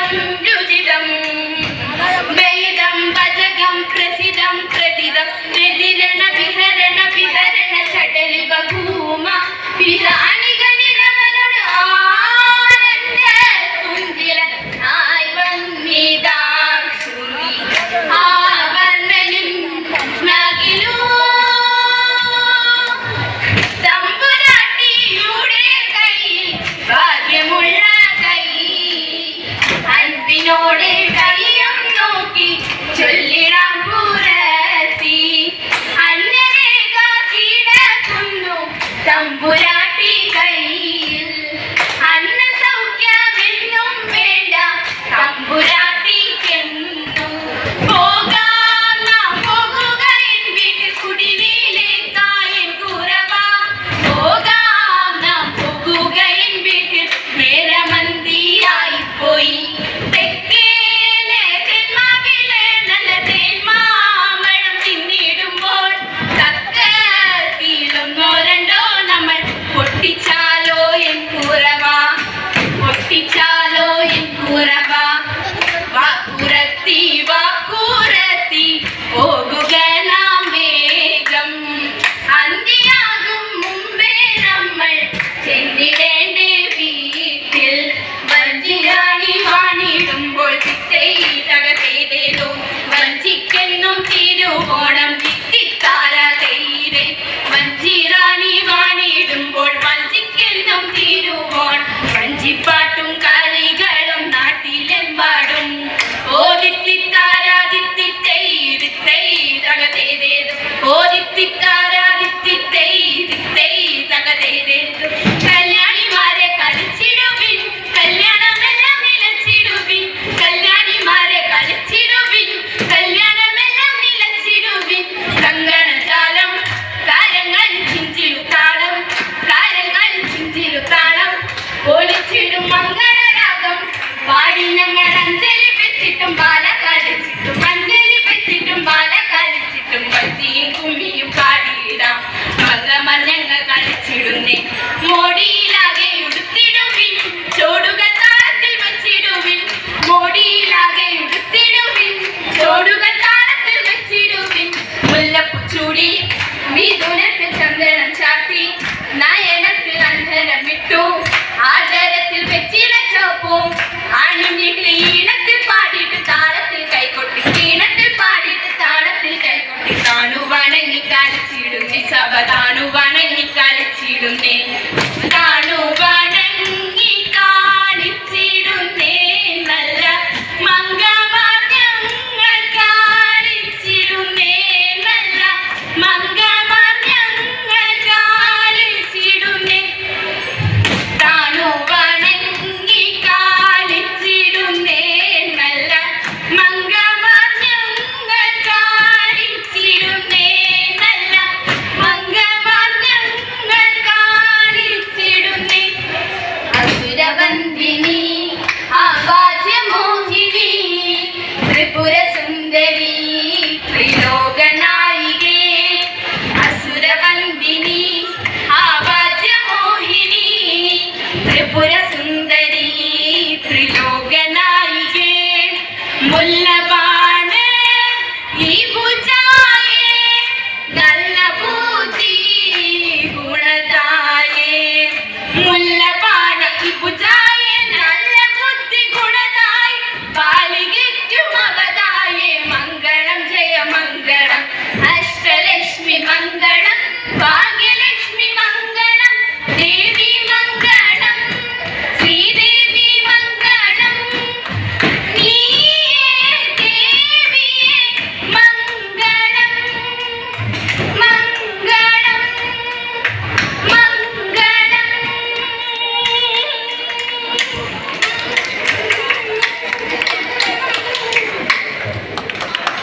രുചിതം വേദം ഭജകം പ്രസിദ്ധം പ്രതിദം വ്യതിരണ വിഹരണ വിതരണ ചടലി ബഭൂമ വിഹാനി ഗണിതവരുടെ ആനന്ദ തുഞ്ചില ആയി വന്നിതാം ശ്രുതി ആവർണ്ണനും നകിലൂ തമ്പുരാട്ടിയുടെ കയ്യിൽ ഭാഗ്യമുള്ള കൈ അൻപിനോട് കയ്യും നോക്കി ചൊല്ലിടാം പുരത്തി അന്യരേഖ കിടക്കുന്നു തമ്പുരാട്ടി കയ്യിൽ അന്ന സൗഖ്യമെന്നും വേണ്ട തമ്പുരാട്ടിക്കെന്നു പോകാം നാം പോകുക എൻ വീട്ടിൽ കുടിലിലേക്കായൻ കുറവാ പോകാം നാം പോകുക എൻ വീട്ടിൽ നേരമന്തിയായി പോയി തെക്കേലെ തെന്മാവിലെ നല്ല തേന്മാമഴം തിന്നിടുമ്പോൾ തക്കത്തിലൊന്നോ രണ്ടോ നമ്മൾ പൊട്ടിച്ചാലോ എൻ കുറവാ പൊട്ടിച്ചാലോ എൻ കുറവാ വാക്കുരത്തി വാക്കുരത്തി പോകുക നാം വേഗം അന്തിയാകും മുമ്പേ നമ്മൾ ചെന്നിടേണ്ടേ വീട്ടിൽ വഞ്ചിരാണി വാണിടുമ്പോൾ ചിത്തൈ തകതേതേതോ വഞ്ചിക്കെന്നും തിരുവോണം ചിത്തിത്താര തൈരെ വഞ്ചിരാണി വാണിടുമ്പോൾ വഞ്ചിക്കെന്നും തിരുവോണം വഞ്ചിപ്പാട്ടും കളികളും നാട്ടിലെമ്പാടും ഓദിത്തിത്താരാദിത്തിത്തൈ ദിത്തൈ തകതേതേതോ ഓദിത്തിത്താരാദിത്തിത്തൈ ദിത്തൈ തകതേതേതോ കല്യാണിമാരെ കളിച്ചിടുവിൻ കല്യാണമെല്ലാം നിലച്ചിടുവിൻ കല്യാണിമാരെ കളിച്ചിടുവിൻ കല്യാണമെല്ലാം നിലച്ചിടുവിൻ കങ്കണജാലം താരങ്ങൾ ചിഞ്ചിലുത്താളം താരങ്ങൾ ചിഞ്ചിലുത്താളം ഒളിച്ചിടും മംഗളരാഗം പാടി ഞങ്ങൾ അഞ്ജലി വെച്ചിട്ടും ബാല കളിച്ചിട്ടും അഞ്ജലി വെച്ചിട്ടും ബാല കളിച്ചിട്ടും പത്തിയും കുമ്മിയും പാടിയിടാം മന്ത്രമഞ്ഞങ്ങൾ കളിച്ചിടുന്നേ മോടിയിലാകെ ഉടുത്തിടുവിൻ ചോടുകൾ താളത്തിൽ വെച്ചിടുവിൻ മോടിയിലാകെ ഉടുത്തിടുവിൻ ചോടുകൾ താളത്തിൽ വെച്ചിടുവിൻ മുല്ലപ്പൂച്ചൂടി മിഥുനത്തിൽ ചന്ദനം ചാർത്തി നയനത്തിൽ അന്ധനമിട്ടു ആചാരത്തിൽ വെച്ചിട ചോപ്പും ആണിഞ്ഞിട്ട് ഈണത്തിൽ പാടിയിട്ട് താളത്തിൽ കൈകൊട്ടി ഈണത്തിൽ പാടിയിട്ട് താളത്തിൽ കൈകൊട്ടി താണു വണങ്ങി കളിച്ചിടുന്നേ സഭ താണു വണങ്ങി കളിച്ചിടുന്നേ താണു വണങ്ങി കാണിച്ചിടുന്നേ നല്ല മംഗമാർഗങ്ങൾ കാണിച്ചിടുന്നേ നല്ല മംഗമാർഗങ്ങൾ കാണിച്ചിടുന്നേ താണു വണങ്ങി കാണിച്ചിടുന്നേ നല്ല മംഗമാർഗങ്ങൾ കാണിച്ചിടുന്നേ നല്ല മംഗമാർഗങ്ങൾ കാണിച്ചിടുന്നേ അസുരവന്ദിനി ആവാദ്യമോഹിനി ത്രിപുരസുന്ദരി ത്രിലോകനായികേ അസുരവന്ദിനി ആവാദ്യമോഹിനി ത്രിപുര